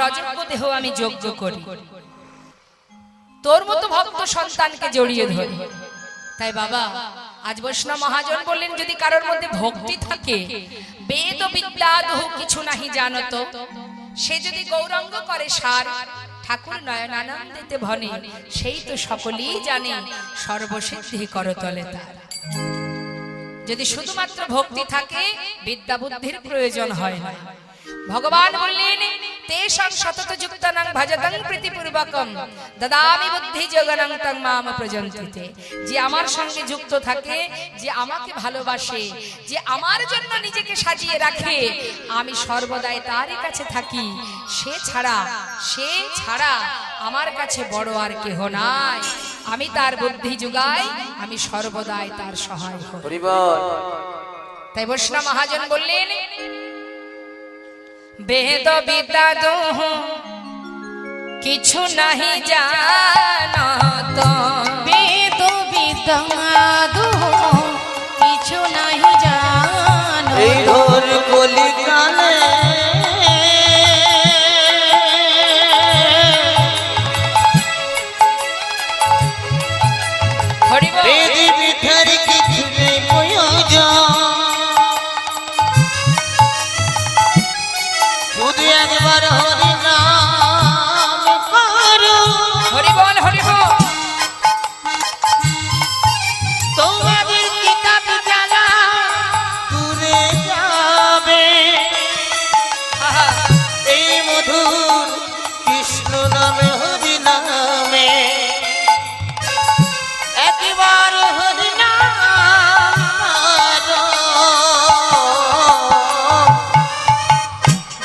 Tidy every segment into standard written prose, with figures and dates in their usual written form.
অযোগ্য দেহ আমি যোগ্য করি, তোর মতো ভক্ত সন্তানকে জড়িয়ে ধরি। তাই বাবা আজ বৈষ্ণব মহাজন বললেন, যদি কারোর মধ্যে ভক্তি থাকে, বেদ বিদ্যা দহু কিছু নাহি জানত, সে যদি গৌরাঙ্গ করে সার, ঠাকুর নয়নানন্দেতে ভনে, সেই তো সকলেই জানে সর্বসিদ্ধি করতলে তার। যদি শুধুমাত্র ভক্তি থাকে, বিদ্যা বুদ্ধির প্রয়োজন হয় না। ভগবান বললেন, তেষাং সতত যুক্তানাং ভজতং প্রীতিপূর্বকম দদামি বুদ্ধি যোগনং তং মাম প্রযন্তিতে। যে আমার সঙ্গে যুক্ত থাকে, যে আমাকে ভালোবাসে, যে আমার জন্য নিজেকে সাজিয়ে রাখে, আমি সর্বদাই তারই কাছে থাকি। সে ছাড়া আমার কাছে বড় আর কেহ নাই। আমি তার বুদ্ধি যোগাই, আমি সর্বদাই তার সহায় হই। তাই বৈষ্ণব মহাজন বললেন, বেদ বিদ্যা দহু কিছু নাহি জানত, বেদ বিদ্যা দহু কিছু নাহি জানত, এই ঘোর কলিকালে বেদ বিদ্যার কিছু নেই প্রয়োজন, শুধু একবার হরি নাম করো। হরি বল হরি বল। তোমাদের কিতাব জ্বালা দূরে যাবে, এই মধুর কৃষ্ণ নামে হরি নামে, একবার হরি নাম করো।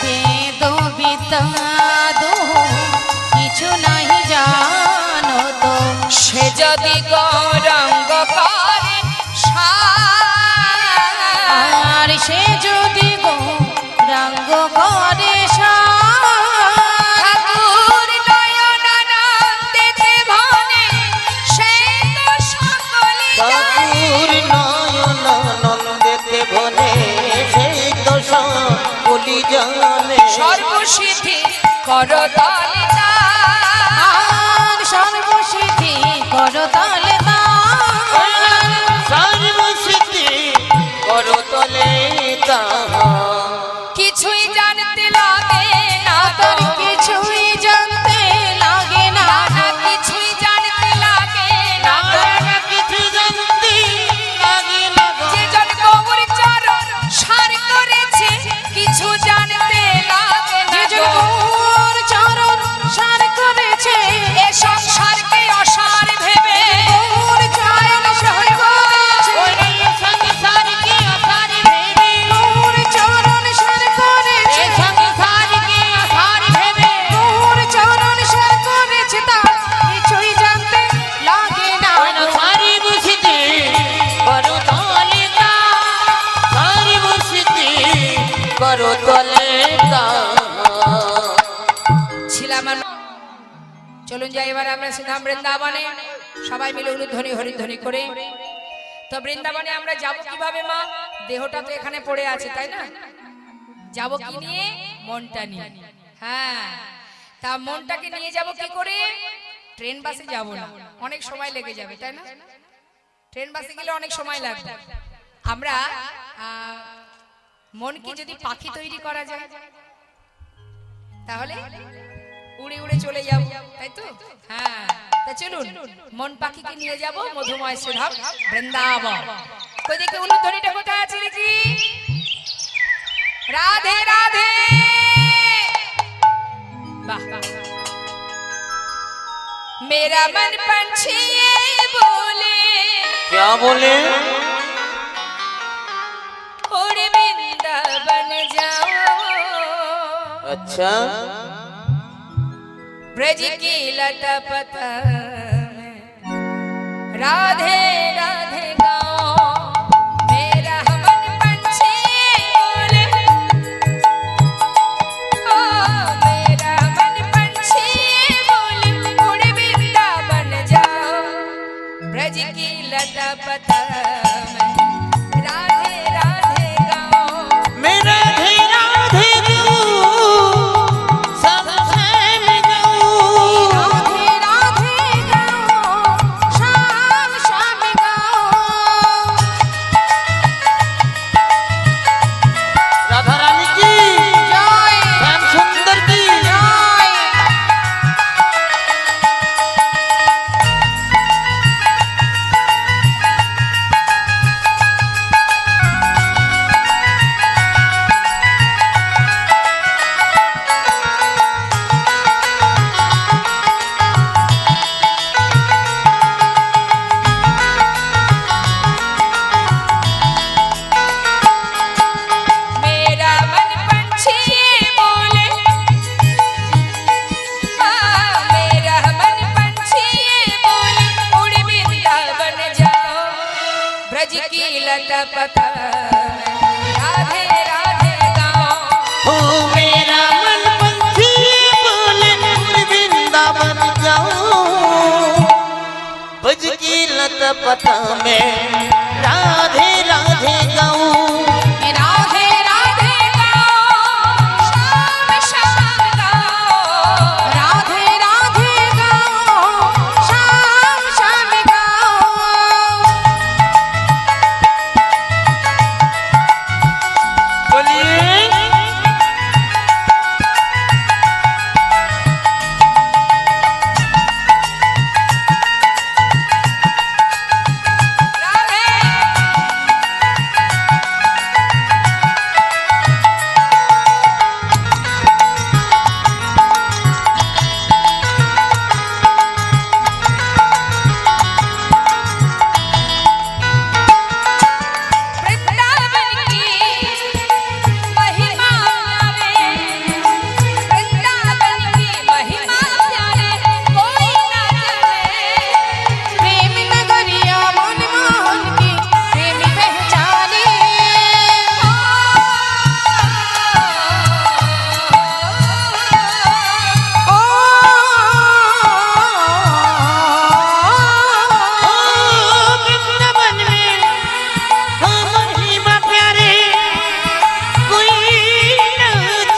বেদ বিদ্যা দহু কিছু নাহি জানত, সে যদি গৌরাঙ্গ করে সার, আর সে যদি গৌরাঙ্গ করে ঠাকুর নয়নানন্দেতে ভনে, সেই তো সকলেই জানে ঠাকুর নয়নানন্দেতে ভনে, সেই তো সকলি জানে সর্বসিদ্ধি করতলে তার, সর্বসিদ্ধি করতলে তার, সর্বসিদ্ধি করতলে তাহার। কিছুই জানতে লাগে না তার কিছুই জানতে লাগে না, কিছুই জানতে লাগে না। কিছু জানতে লাগে না, যে জন গৌর চরণ সার করেছে, কিছু জানতে লাগে না। যে গৌর চরণ সার করেছে, এ সংসারকে অসার ভেবে, গৌর চরণ সার করেছে, ওই সংসারকে আসার ভেবে, গৌর চরণ সার করেছে, এই সংসারকে আসার ভেবে, গৌর চরণ সার করেছে, তার কিছুই জানতে লাগে না। সর্বসিদ্ধি করতলে তাহার, সর্বসিদ্ধি করতলে তাহার। ছিলাম আর চলুন যাই এবার আমরা সিধাম বৃন্দাবনে, সবাই মিলে উলুধ্বনি হরিধ্বনি করে। তো বৃন্দাবনে আমরা যাব কিভাবে মা? দেহটা তো এখানে পড়ে আছে, তাই না? যাব কি নিয়ে? মনটা নিয়ে। হ্যাঁ, তা মনটাকে নিয়ে যাব কি করে? ট্রেন বাসে যাব না, অনেক সময় লেগে যাবে, তাই না? ট্রেন বাসে গেলে অনেক সময় লাগবে। আমরা মনকে যদি পাখি তৈরি করা যায়, তাহলে উড়ে উড়ে চলে যাব, তাই তো? হ্যাঁ, তা চলুন মন পাখিকে নিয়ে যাব মধুময় সুধাম বৃন্দাবন। কই দেখে উলুধ্বনিটা কোথায় আছে দেখি? রাধে রাধে। বাহ, मेरा मन पंछी ये बोले, क्या बोले? उड़ वृंदावन जाओ, अच्छा, ब्रज की लता पता राधे राधे गाओ। मेरा मन पंछी बोले, ओ मेरा मन पंछी बोले, उड़ वृंदावन जाओ, ब्रज की लता पता राधे राधे गाओ। मेरा धीरा धीरू सब लता पता राधे राधे गाओ। ओ मेरा मन पंछी बोले वृंदावन जाऊं, ब्रज की लता पता में राधे राधे गाऊं। राधे राधे गाओ, शाम शाम गाओ। राधे राधे गाओ, शाम शाम गाओ। बोलिए वृंदावन की महिमा प्यारे, वृंदावन की महिमा प्यारे, कोई ना जाने। प्रेम नगरिया मनमोहन की प्रेम पहचाने। ओ वृंदावन में महिमा प्यारे कोई न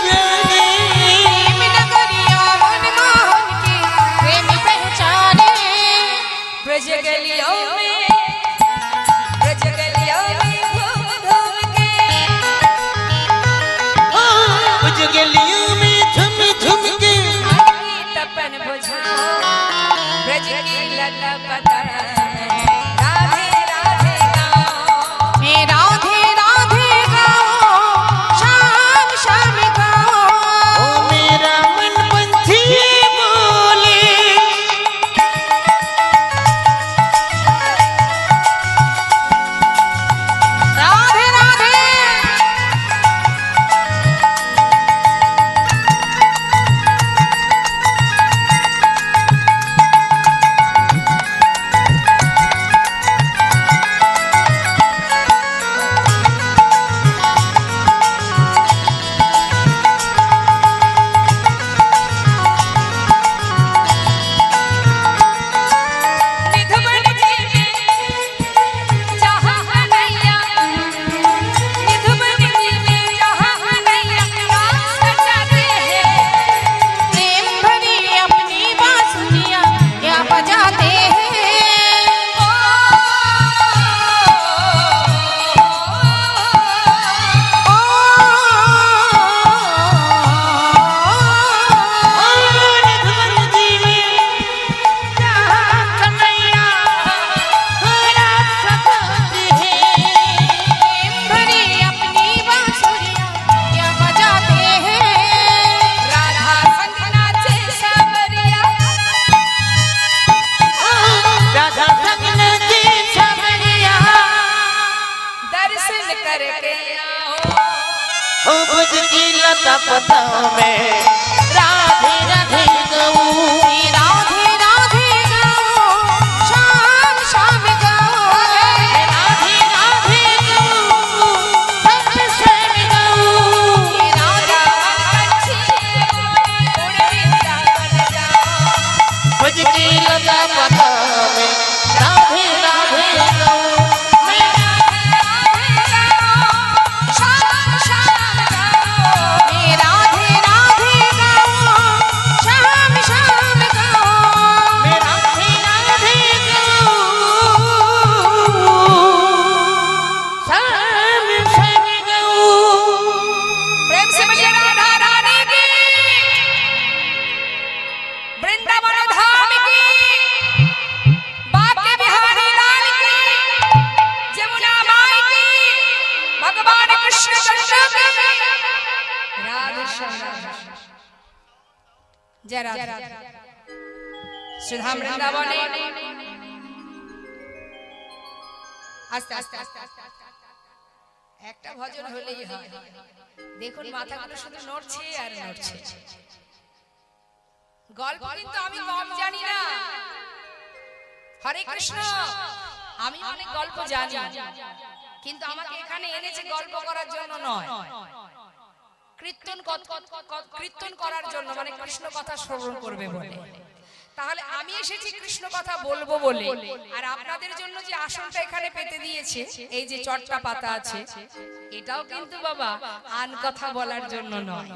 जाने। प्रेम नगरिया मनमोहन की प्रेम पहचाने। ब्रज गलियों में, ब्रज गलियों में घूम घूम के, ब्रज गलियों में झूम झूम के मन की तपन बुझाओ। ब्रज की लता पता राधे राधे गाओ। मैं राधे राधे गाओ, शाम शाम गाओ। ओ मेरा मन पंछी बोले राधे राधे निधुबन जी में जहाँ कन्हैया, निधुबन जी में जहाँ कन्हैया रास रचाते हैं। प्रेम भरी अपनी बांसुरियां क्या बजाते हैं। निधुवन जी में जहाँ कन्हैया रास रचाते हैं। भरी अपनी बांसुरियां क्या बजाते हैं। राधा संग नाचे सावरिया, राधा संग नची सबरिया। दर्शन करके आओ। ओ ब्रज की लता पता में राधे राधे गाऊं। राधे राधे गाओ, शाम शाम गाओ। राधे राधे गाऊं, सब सब गाऊं। राधे पंछी उड़ वृंदावन जाओ। ब्रज की लता पता में राधे राधे गाऊं। मैं शाम शाम गाओ। मैं राधे राधे गाओ, शाम शाम गाओ। मैं राधे राधे गाऊं, शाम शाम गाऊं। प्रेम से बोलिए राधा रानी की, वृंदावन धाम की, बाके बिहारी लाल की, जमुना माई की, भगवान कृष्ण चंद्र की, राधे श्याम। जय राधे। सुधा वृंदावने আস্তে আস্তে একটা ভজন হলেই হয়। দেখুন মাথাগুলো শুধু নড়ছে আর নড়ছে। গল্প কিন্তু আমি কম জানি না। হরে কৃষ্ণ, আমি অনেক গল্প জানি, কিন্তু আমাকে এখানে এনেছে গল্প করার জন্য নয়, কীর্তন করার জন্য, মানে কৃষ্ণ কথা শ্রবণ করবে বলে। তাহলে আমি এসেছি কৃষ্ণ কথা বলবো বলে, আর আপনাদের জন্য যে আসনটা এখানে পেতে দিয়েছে, এই যে চটটা পাতা আছে, এটাও কিন্তু বাবা আন কথা বলার জন্য নয়।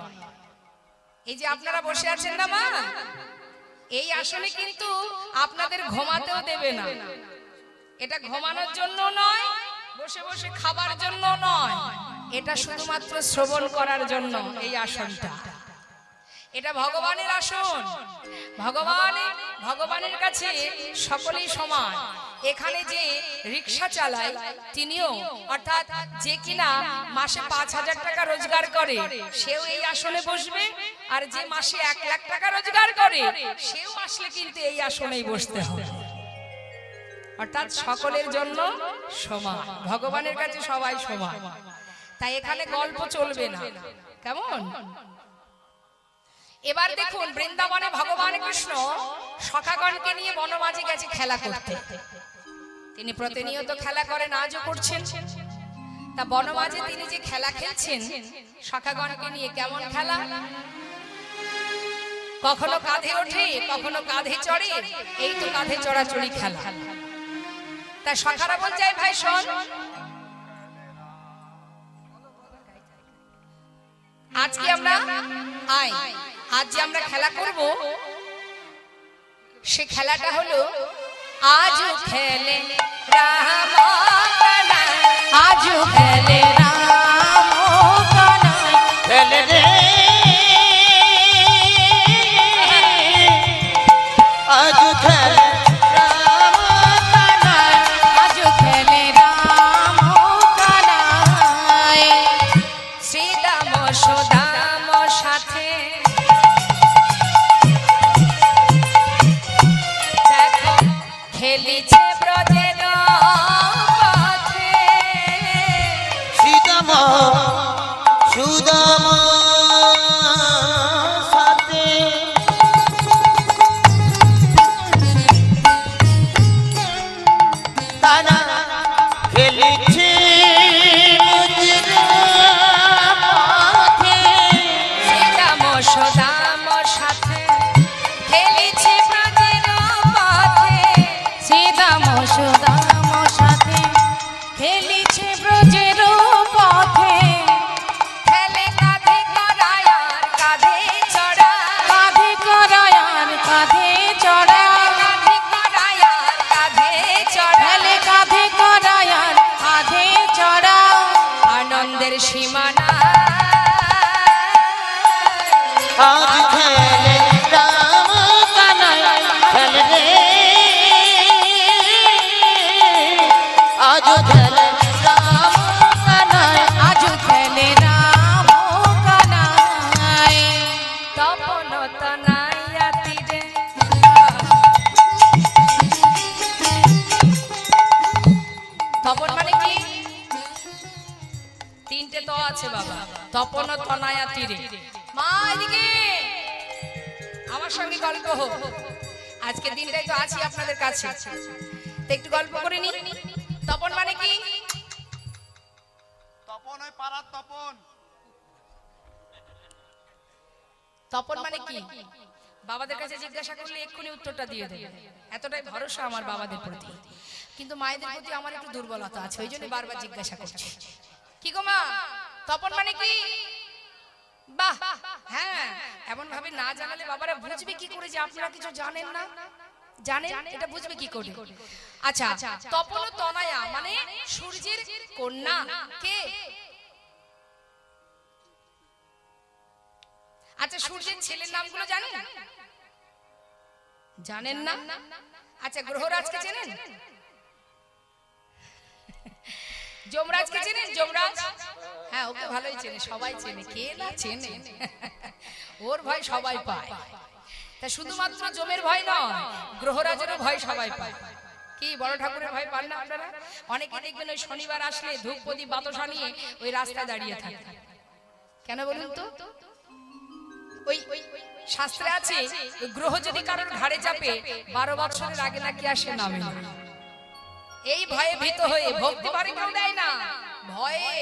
এই যে আপনারা বসে আছেন না মা, এই আসনে কিন্তু আপনাদের ঘুমাতেও দেবে না। এটা ঘুমানোর জন্য নয়, বসে বসে খাবার জন্য নয়, এটা শুধুমাত্র শ্রবণ করার জন্য এই আসনটা। এটা ভগবানের আসন। ভগবানের কাছে সকলেই সমান। এখানে যে রিক্সা চালায় তিনিও, অর্থাৎ যে কিনা মাসে 5,000 টাকা রোজগার করে, সেও এই আসনে বসবে, আর যে মাসে 1 লাখ টাকা রোজগার করে, সেও আসলে কিন্তু এই আসনেই বসতে হবে। অর্থাৎ সকলের জন্য সমান, ভগবানের কাছে সবাই সমান। তাই এখানে গল্প চলবে না, কেমন? এবার দেখুন, বৃন্দাবনে ভগবান কৃষ্ণ সখাগণকে নিয়ে বনমাঝে গেছে খেলা করতে। তিনি প্রতিনিয়ত খেলা করেন, আজও করছেন। তা বনমাঝে তিনি যে খেলা খেলছেন সখাগণকে নিয়ে, কেমন খেলা? কখনো কাঁধে ওঠে, কখনো কাঁধে চড়ে, এই তো কাঁধে চড়াচড়ি খেলা। তা সখারা বলছে, ভাই শোন, আজকে আমরা আজ যে আমরা খেলা করব, সে খেলাটা হলো আজ খেলে রাম কানাই, আজ খেলে রাম কানাই, খেলে রে আজ খেলে রাম কানাই, আজ খেলে রাম কানাই। শ্রীদাম সুদাম সাথে দেখো খেলিছে ব্রজের পথে। শ্রীদাম সুদাম সাথে তারা খেলেছে শ্রীদাম সুদাম সাথে খেলিছে ব্রজের পথে। শ্রীদাম সুদাম সাথে খেলিছে ব্রজের পথে। খেলে কাঁধে করায় আর কাঁধে চড়া, কাঁধে করায় আর কাঁধে চড়া, কাঁধে করায় আর কাঁধে চড়া, খেলে কাঁধে করায় আর কাঁধে চড়া। আনন্দের সীমানা আজ খেলে রাম কানাই, খেলে রে আজ খেলে রাম কানাই, আজ খেলে রাম কানাই। তপন তনাইয়া তীরে। তপন মানে কি? তিনটে তো আছে বাবা, তপন তনায়া তীরে। মা এদিকে আমার সঙ্গে গল্প হোক, আজকে দিনটাই তো আছি আপনাদের কাছে, তো একটু গল্প করে নি। তপন মানে কি? তপন ওই পাড়ার তপন। তপন মানে কি? বাবাদের কাছে জিজ্ঞাসা করলে এক্ষুনি উত্তরটা দিয়ে দেবে, এতটাই ভরসা আমার বাবাদের প্রতি। কিন্তু মায়েদের প্রতি আমার একটু দুর্বলতা আছে, ওই জন্য বারবার জিজ্ঞাসা করছি। কি গো মা, তপন মানে কি? বাহ, হ্যাঁ, এমন ভাবে না জানালে বাবারা বুঝবে কি করে যে আপনারা কিছু জানেন না? জানেন, এটা বুঝবে কি করে? আচ্ছা, তপন তনয়া মানে সূর্যের কন্যা কে? আচ্ছা, সূর্যের ছেলের নামগুলো জানেন? জানেন না? আচ্ছা, গ্রহরাজকে চেনেন? যমরাজকে চেনেন? যমরাজ, হ্যাঁ, ওকে ভালোই চেনে, সবাই চেনে, কে না চেনে? ওর ভয় সবাই পায়। তা শুধুমাত্র যমের ভয় নয়, গ্রহরাজেরও ভয় সবাই পায়। কি বড় ঠাকুরের ভয় পান না আপনারা? অনেকে দেখবেন ওই শনিবার আসলে ধূপ প্রদীপ বাতাসা নিয়ে ওই রাস্তায় দাঁড়িয়ে থাকে। কেন বলুন তো? ওই শাস্ত্রে আছে, গ্রহ যদি কারোর ঘাড়ে চাপে 12 বছরের আগে নাকি আসে নামে না। এই ভয়ে ভীত হয়ে, ভক্তি ভরে কেউ দেয় না, ভয়ে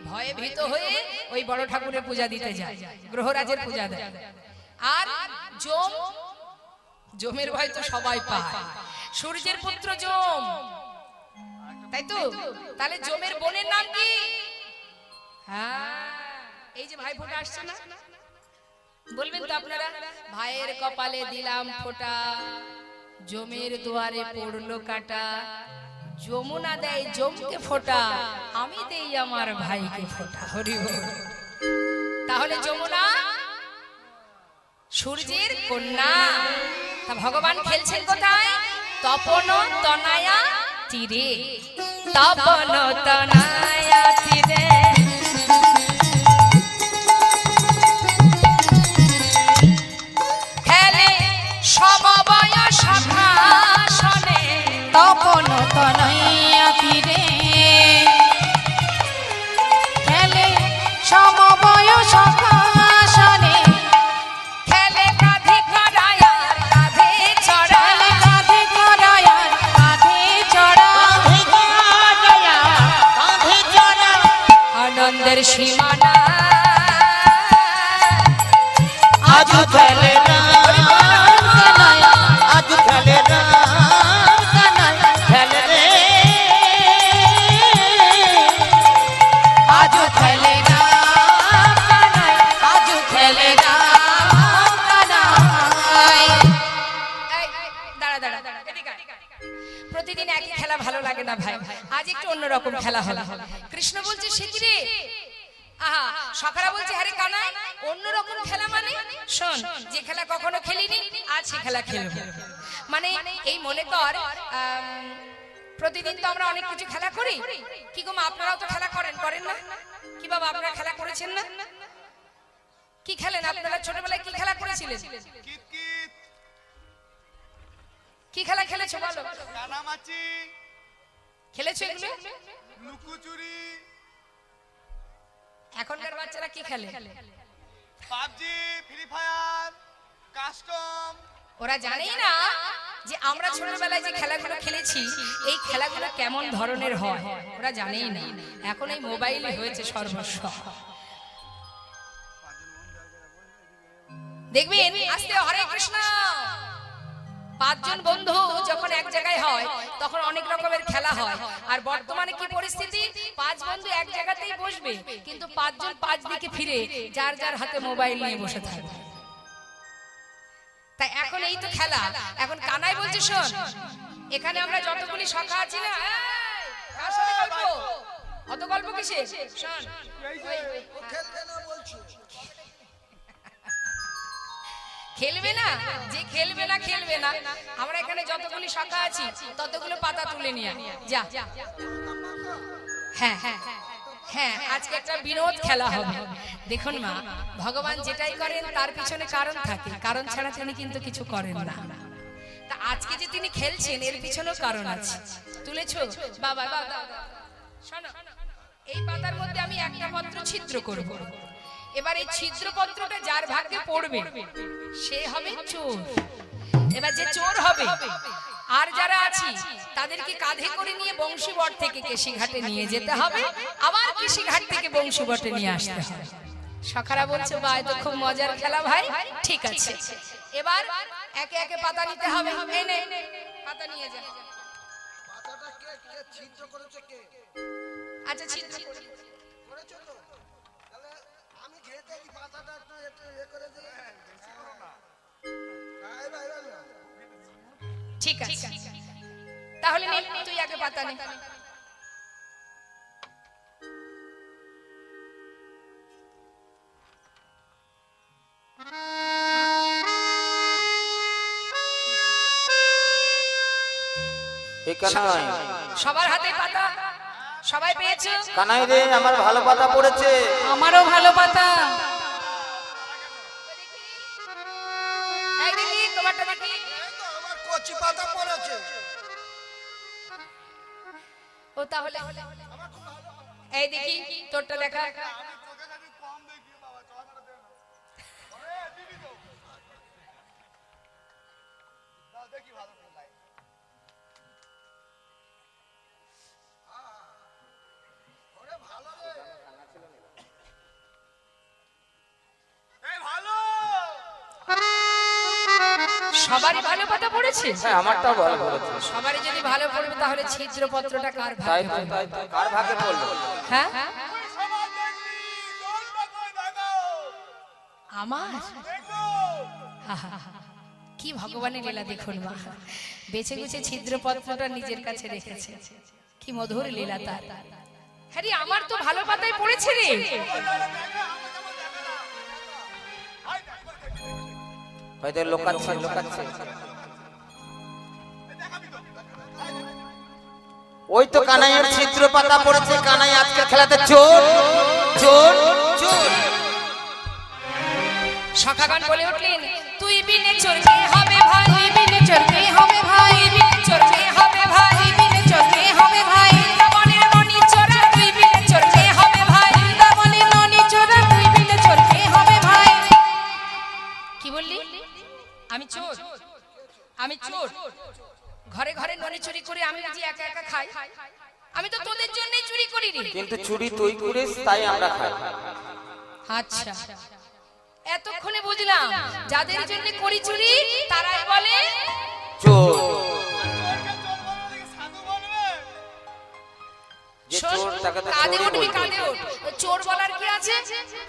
ভয়ে ভীত হয়ে ওই বড় ঠাকুরের পূজা দিতে যায়, গ্রহরাজের পূজা দেয়। আর যমের ভয় তো সবাই পায়, সূর্যের পুত্র যম, তাই তো? তাহলে যমের বোনের নাম কি? হ্যাঁ, এই যে ভাই ফোঁটা আসছে না, বলবেন তো আপনারা, ভাইয়ের কপালে দিলাম ফোঁটা, যমের দুয়ারে পড়লো কাটা, যমুনা দেয় যমকে ফোঁটা, আমি দেই আমার ভাইকে ফোঁটা। হরি বল। তাহলে যমুনা সূর্যের কন্যা। তা ভগবান খেলছেন কোথায়? তপন তনায়া তীরে, তপন তনায়া তীরে। খেলে সমবয় সখাসনে, তপন তনয়া তীরে, খেলে সমবয় সখাসনে, খেলে কাঁধে করায়ার কাঁধে চড়া, খেলে কাঁধে করায়ার কাঁধে চড়া, আনন্দের সীমানা আজ খেলে আজ খেলে খেলে রে, আজ খেলে আজ খেলে দাঁড়া দাঁড়া দাঁড়া, এদিকে আয়। প্রতিদিন একই খেলা ভালো লাগে না ভাই, আজ একটু অন্যরকম খেলা হলো। কৃষ্ণ বলছে সে কি রে, আহা, সখারা বলছে আরে কানাই অন্যরকম খেলা মানে শোন, যে খেলা কখনো খেলিনি আজ সে খেলা খেলবো। মানে এই মনে কর প্রতিদিন তো আমরা অনেক কিছু খেলা করি, কি গো মা আপনারাও তো খেলা করেন, করেন না? কি বাবা আপনারা খেলা করেছেন না? কি খেলেন আপনারা ছোটবেলায়, কি খেলা করেছিলেন? কি খেলা খেলেছো বলো? কানামাছি, খেলেছো এগুলো? লুকোচুরি, এখনকার বাচ্চারা কি খেলে? PUBG, free fire, custom. ওরা জানেই না যে আমরা ছোটবেলায় যে খেলাগুলো খেলেছি এই খেলাগুলো কেমন ধরনের হয়, ওরা জানেই না। এখন এই মোবাইলে হয়েছে সর্বস্ব। দেখবেন আস্তে হরে কৃষ্ণ, পাঁচজন বন্ধু যখন এক জায়গায় হয় তখন অনেক রকমের খেলা হয়। আর বর্তমানে কি পরিস্থিতি, পাঁচ বন্ধু এক জায়গাতেই বসবে কিন্তু পাঁচজন পাঁচ দিকে ফিরে যার যার হাতে মোবাইল নিয়ে বসে থাকবে। তাই এখন এই তো খেলা। এখন কানাই বলছে শোন, এখানে আমরা যতগুলি সখা আছি না, এই, কার সাথে গল্প? অত গল্প কিসে? শোন, খেলবে না, যে খেলবে না খেলবে না, আমরা এখানে যতগুলি সখা আছি ততগুলো পাতা তুলে নিয়ে যা। হ্যাঁ হ্যাঁ হ্যাঁ, আজকে একটা বিনোদ খেলা হবে। দেখুন মা, ভগবান যেটাই করেন তার পিছনে কারণ থাকে, কারণ ছাড়া তিনি কিন্তু কিছু করেন না। তা আজকে যে তিনি খেলছেন এর পিছনেও কারণ আছে। তুলেছো বাবা, শোনো, এই পাতার মধ্যে আমি একটা পত্র ছিদ্র করব। এবার এই ছিদ্র পত্রটা যার ভাগ্যে পড়বে সে হবে চোর। এবার যে চোর হবে আর যারা আছি তাদেরকে কাঁধে করে নিয়ে বংশীবট থেকে কেশিঘাটে নিয়ে যেতে হবে, আবার কেশিঘাট থেকে বংশীবটে নিয়ে আসতে হবে। সখারা বলছে বা এ তো খুব মজার খেলা ভাই, ঠিক আছে। এবার একে একে পাতা নিতে হবে। এই নে পাতা নিয়ে যা। পাতাটা কে ছিদ্র করেছে কে? আচ্ছা ছিদ্র করেছো তো? তাহলে আমি ঘেটে এই পাতাটা একটু একটু করে দিই। বেশি করো না। এবার না। ঠিক আছে, তাহলে নে, তুই আগে পাতা নে। সবার হাতে পাতা, সবাই পেয়েছো? কানাই রে, আমার ভালো পাতা পড়েছে। আমারও ভালো পাতা। এই দেখি তোমারটা দেখি। এই তো আমার কচি পাতা পড়েছে। ও তাহলে এই দেখি তোরটা দেখা। আমি চোখে খালি কম দেখি বাবা, চশমাটা দে না। আরে দিবি তো। দাও দেখি ভালো করে লাই। সবারই ভালো পাতা পড়েছে? হ্যাঁ আমারটাও ভালো করেছে। সবারই যদি ভালো পড়বে তাহলে ছিদ্রপত্রটা কার তাই ভাগে তো পড়বে? তাই তো কার ভাগে পড়লো? হ্যাঁ আমার কি ভগবানের লীলা দেখুন মা, বেছে বেছে ছিদ্রপত্রটা নিজের কাছে রেখেছে, কি মধুর লীলা তার। হ্যাঁ রে, আমার তো ভালো পাতায় পড়েছে রে। হয়তো লোকাচ্ছে লোকাচ্ছে। ওই তো কানাইয়ের ছিদ্র পাতা পড়েছে। কানাই আজকে খেলাতে চোর চোর চোর। সখাগণ বলে উঠলেন, তুই বিনে চলতে হবে ভাই, তুই বিনে চলতে হবে ভাই, তুই বিনে চলতে হবে ভাই, তুই বিনে চলতে হবে ভাই, বৃন্দাবনের মণি চোরা তুই বিনে চলতে হবে ভাই। বৃন্দাবনের ননি চোরা তুই বিনে চলতে হবে ভাই। কি বললি? আমি চোর? আমি চোর? ঘরে ঘরে ননি চুরি করে আমি যে একা একা খাই? আমি তো তোদের জন্যই চুরি করি রে। কিন্তু চুরি তুই করিস তাই আমরা খাই। আচ্ছা, এতক্ষণে বুঝলাম যাদের জন্য করি চুরি তারাই বলে চোর। যে শোন, চোর তাকে তো কাঁধে চোরই উঠবি, বলবে। কাঁধে উঠ। চোর বলার কি আছে?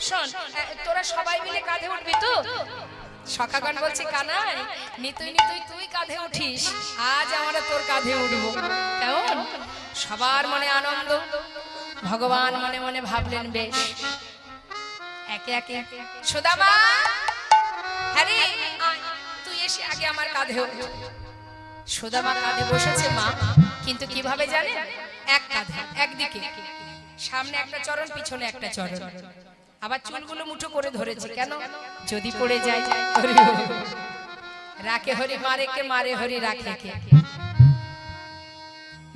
শোন, তোরা সবাই মিলে কাঁধে উঠবি তো? সখাগণ বলছে, কানাই নিতুই নিতুই তুই কাঁধে উঠিস, আজ আমরা তোর কাঁধে উঠবো। কেমন? সবার মনে আনন্দ। ভগবান মনে মনে ভাবলেন, বেশ একে একে সুদামা, হ্যাঁ রে, আয়, তুই এসে আগে আমার কাঁধে ওঠ। সুদামা কাঁধে বসেছে মা, কিন্তু কিভাবে জানে? এক কাঁধে একদিকে, সামনে একটা চরণ পিছনে একটা চরণ, আবার চুলগুলো মুঠো করে ধরেছে। কেন? যদি পড়ে যায়। হরি বল। রাখে হরি মারে কে, মারে হরি রাখে কে।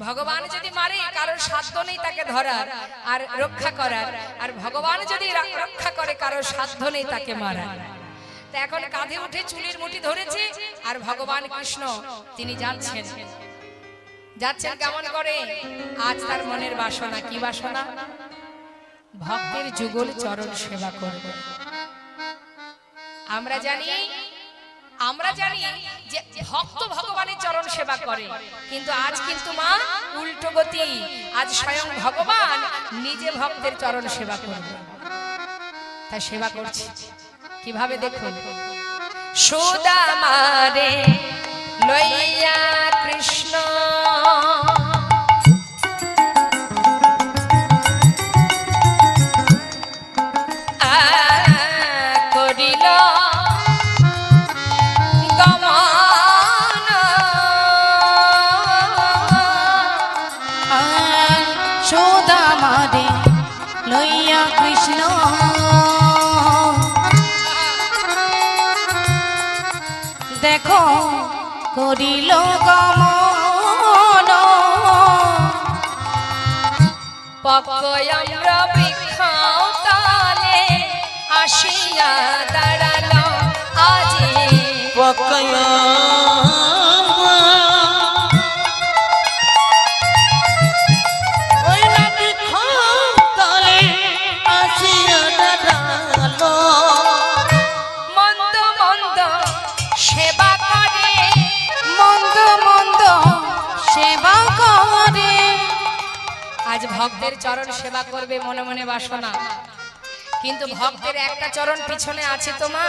ভগবান যদি মারে কারোর সাধ্য নেই তাকে ধরার আর রক্ষা করার, আর ভগবান যদি রক্ষা করে কারোর সাধ্য নেই তাকে মারার। তো এখন কাঁধে উঠে চুলের মুঠি ধরেছে, আর ভগবান কৃষ্ণ তিনি যাচ্ছেন। যাচ্ছেন কেমন করে? আজ তার মনের বাসনা। কি বাসনা? ভক্তের যুগল চরণ সেবা করবে। আমরা জানি যে ভক্ত ভগবানের চরণ সেবা করে, কিন্তু আজ কিন্তু মা উল্টো গতি। আজ স্বয়ং ভগবান নিজে ভক্তের চরণ সেবা করবে। তাই সেবা করছে কিভাবে দেখুন। সুদামারে লইয়া কৃষ্ণ করিল সুদামারে লইয়া কৃষ্ণ দেখো করিল গমন, পকয়াম্র বৃক্ষতলে আসিয়া দাঁড়ালো আজি। পকয়া ওই নদী তলে আসিয়া দাঁড়ালো। মন্দ মন্দ সেবা করে, মন্দ মন্দ সেবা করে। আজ ভক্তের চরণ সেবা করবে মনে মনে বাসনা, কিন্তু ভক্তের একটা চরণ পিছনে আছে তো মা,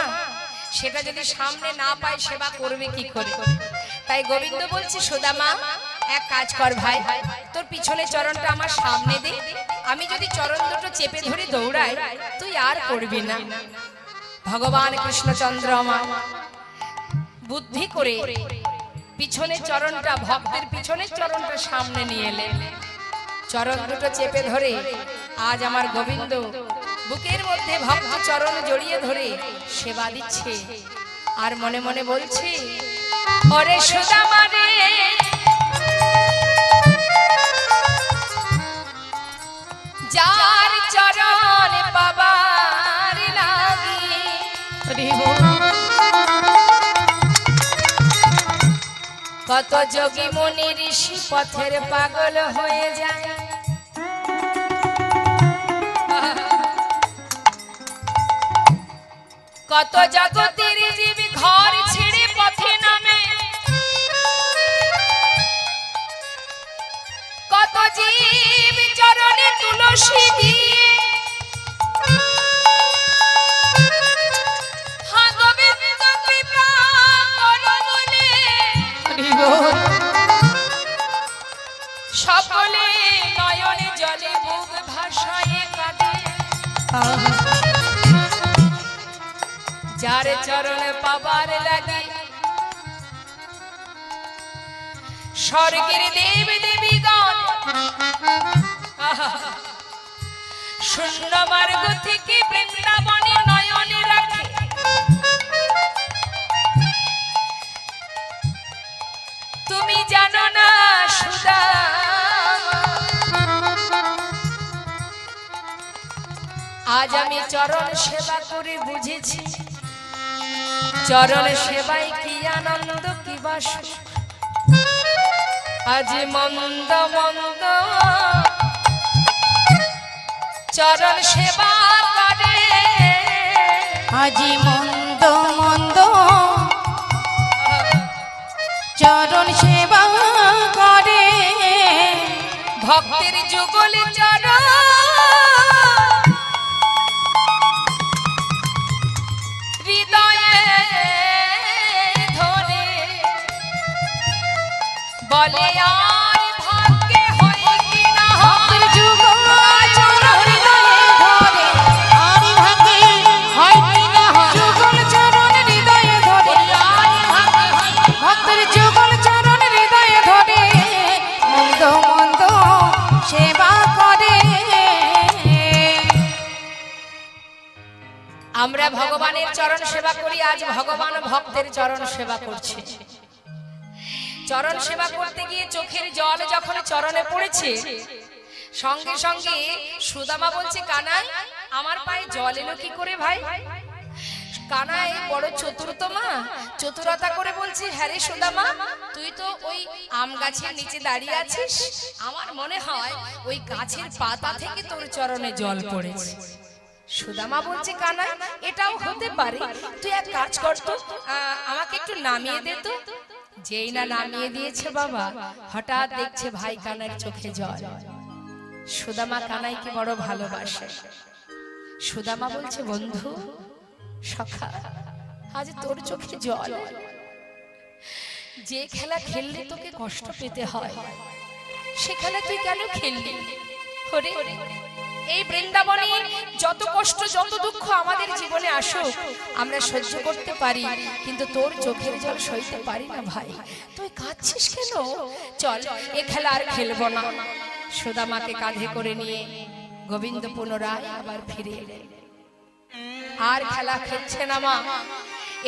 সেটা যদি সামনে না পায় সেবা করবে কি করে? তাই গোবিন্দ বলছে, সুদামা এক কাজ কর ভাই, তোর পিছনে চরণটা আমার সামনে দে, আমি যদি চরণ দুটো চেপে ধরে দৌড়াই তুই আর করবি না। ভগবান কৃষ্ণচন্দ্র আমার বুদ্ধি করে পিছনের চরণটা, ভক্তের পিছনের চরণটা সামনে নিয়ে এলেন। চরণ দুটো চেপে ধরে আজ আমার গোবিন্দ বুকের মধ্যে ভক্ত চরণ জড়িয়ে ধরে সেবা দিচ্ছে, আর মনে মনে বলছে, ওরে সুদামা রে, যার চরণ পাবার লাগি কত যোগী মুনি ঋষি পথের পাগল হয়ে যায়। কত জগতের জীব ঘর ছেড়ে পথে নামে, চরণে পাবার লাগে স্বর্গের দেব দেবীগণ শূন্য মার্গ থেকে বৃন্দাবনে নয়নে রাখে তুমি জানো না সুদামা আজ আমি চরণ সেবা করে বুঝেছি চরণ সেবায় কি আনন্দ কি বাস আজ মন্দ মন্দ চরণ সেবা করে আজি মন্দ মন্দ চরণ সেবা করে ভক্তের যুগল চরণ হৃদয়ে ধরে বলে আর ভাগ্যে হয় কি না ভক্তের যুগল চরণ হৃদয়ে ধরে আর ভাগে হয় কি না হয় যুগল চরণ হৃদয়ে ধরে ভক্তের যুগল চরণ হৃদয়ে ধরে মন্দ মন্দ সেবা করে আমরা ভগবানের চরণ সেবা করি আজ ভগবান ভক্তের চরণ সেবা করছে চরণ সেবা করতে গিয়ে চোখের জল যখন চরণে পড়েছে সঙ্গে সঙ্গে সুদামা বলছে কানাই আমার পায়ে জল এলো কি করে ভাই কানাই বড় চতুর তো মা চতুরতা করে বলছে হ্যাঁ রে সুদামা তুই তো ওই আম গাছের নিচে দাঁড়িয়ে আছিস আমার মনে হয় ওই গাছের পাতা থেকে তোর চরণে জল পড়েছে সুদামা বলছে কানাই এটাও হতে পারে তুই এক কাজ কর তো আমাকে একটু নামিয়ে দে তো যেই না নামিয়ে দিয়েছে বাবা হঠাৎ দেখছে ভাই কানাইয়ের চোখে জল সুদামা কানাইকে বড় ভালোবাসে সুদামা বলছে বন্ধু সখা আজ তোর চোখে জল যে খেলা খেললে তোকে কষ্ট পেতে হয় সে খেলা তুই কেন খেললি ওরে এই বৃন্দাবনে যত কষ্ট যত দুঃখ আমাদের জীবনে আসুক আমরা সহ্য করতে পারি কিন্তু তোর চোখের জল সইতে পারি না ভাই তুই কাঁদছিস কেন চল এ খেলা আর খেলবো না সুদামাকে কাঁধে করে নিয়ে গোবিন্দ পুনরায় আবার ফিরে এলেন আর খেলা খেলছে না মা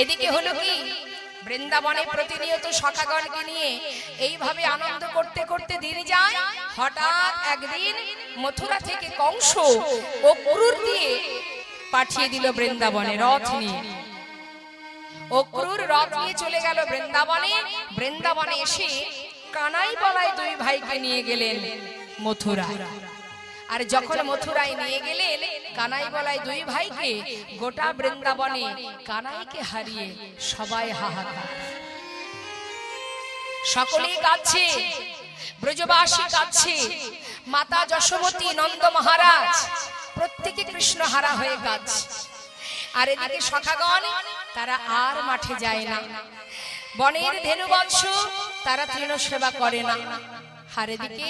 এদিকে হলো কি বৃন্দাবনে প্রতিনিয়ত সখাগণকে নিয়ে এইভাবে আনন্দ করতে করতে দিন যায় হঠাৎ একদিন মথুরা থেকে কংস অক্রুর দিয়ে পাঠিয়ে দিল বৃন্দাবনে রথ নিয়ে অক্রুর রথ নিয়ে চলে গেল বৃন্দাবনে বৃন্দাবনে এসে কানাই বলায় দুই ভাইকে নিয়ে গেলেন মথুরা আর যখন মথুরায় নিয়ে গেলেন কানাই বলায় দুই ভাইকে গোটা বৃন্দাবনে কানাইকে হারিয়ে সবাই হাহাকার সকলেই কাঁদছে ব্রজবাসী কাঁদছে মাতা যশোমতী নন্দ মহারাজ প্রত্যেকে কৃষ্ণ হারা হয়ে কাঁদছে আর এদিকে সখাগণ তারা আর মাঠে যায় না বনের ধেনুবৎস তারা তৃণ সেবা করে না আর এদিকে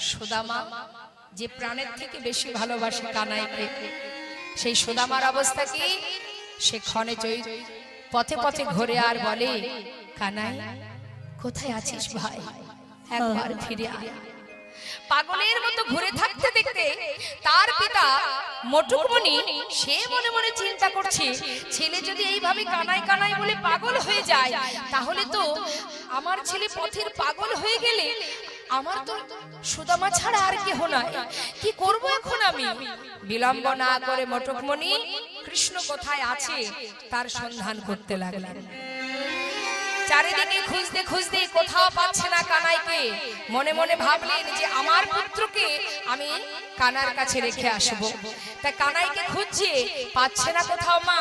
সুদামা যে প্রাণের থেকে বেশি ভালোবাসে কানাইকে সেই সুদামার অবস্থা কি সে ক্ষণে পথে পথে ঘুরে আর বলে কানাই কোথায় আছিস ভাই একবার ফিরে আয় পাগলের মতো ঘুরে থাকতে দেখতে তার পিতা মোটুকমণি সে মনে মনে চিন্তা করছে ছেলে যদি এইভাবে কানাই কানাই বলে পাগল হয়ে যায় তাহলে তো আমার ছেলে পথের পাগল হয়ে গেলে আমার তো সুদামা ছাড়া আর কেহ নাই কি করব এখন আমি বিলম্ব না করে মোটকমণি কৃষ্ণ কোথায় আছে তার সন্ধান করতে লাগলেন চারিদিকে খুঁজতে খুঁজতে কোথাও পাচ্ছে না কানাইকে মনে মনে ভাবলেন যে আমার পুত্রকে আমি কানার কাছে রেখে আসব তাই কানাইকে খুঁজছে পাচ্ছে না কোথাও মা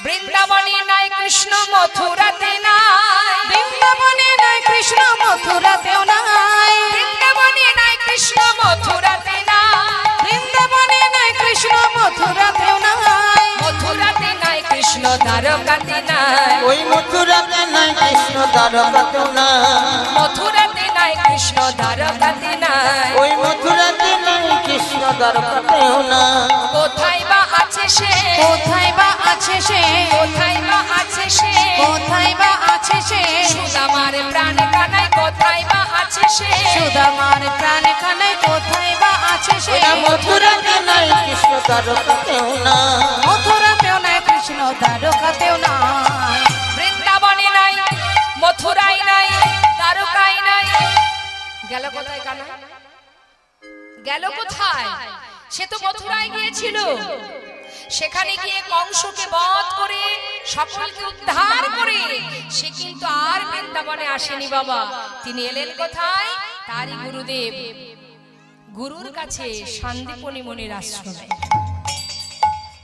বৃন্দাবনে নাই কৃষ্ণ মথুরাতে নাই বৃন্দাবনে নাই কৃষ্ণ মথুরাতেও নাই বৃন্দাবনে নাই কৃষ্ণ মথুরাতে নাই বৃন্দাবনে নাই কৃষ্ণ মথুরাতেও নাই মথুরাতে নাই কৃষ্ণ দ্বারকাতে নাই ওই মথুরাতে নাই কৃষ্ণ দ্বারকাতেও না মথুরাতে নাই কৃষ্ণ দ্বারকাতে নাই ওই মথুরাতে নাই কৃষ্ণ দ্বারকাতেও না কোথায় বা আছে সে কোথায় বা আছে সে, কোথায় বা আছে সে, কোথায় বা আছে সে, সুদামার প্রাণ কানায় কোথায় বা আছে সে, সুদামার প্রাণ খানায় কোথায় বা আছে সে, ওরা মথুরাতে নাই কৃষ্ণ দ্বারকাতেও না, মথুরাতেও নাই কৃষ্ণ দ্বারকাতেও নাই, বৃন্দাবনে নাই, মথুরায় নাই, দ্বারকায় নাই। গেল কোথায় কানাই? গেল কোথায়? সে তো মথুরায় গিয়েছিল, সেখানে গিয়ে কংসকে বধ করে সকলকে উদ্ধার করে সে কিন্তু আর বৃন্দাবনে আসেনি বাবা। তিনি এলেন কোথায়? তারই গুরুদেব গুরুর কাছে, শান্তিপনি মুনির আশ্রমে।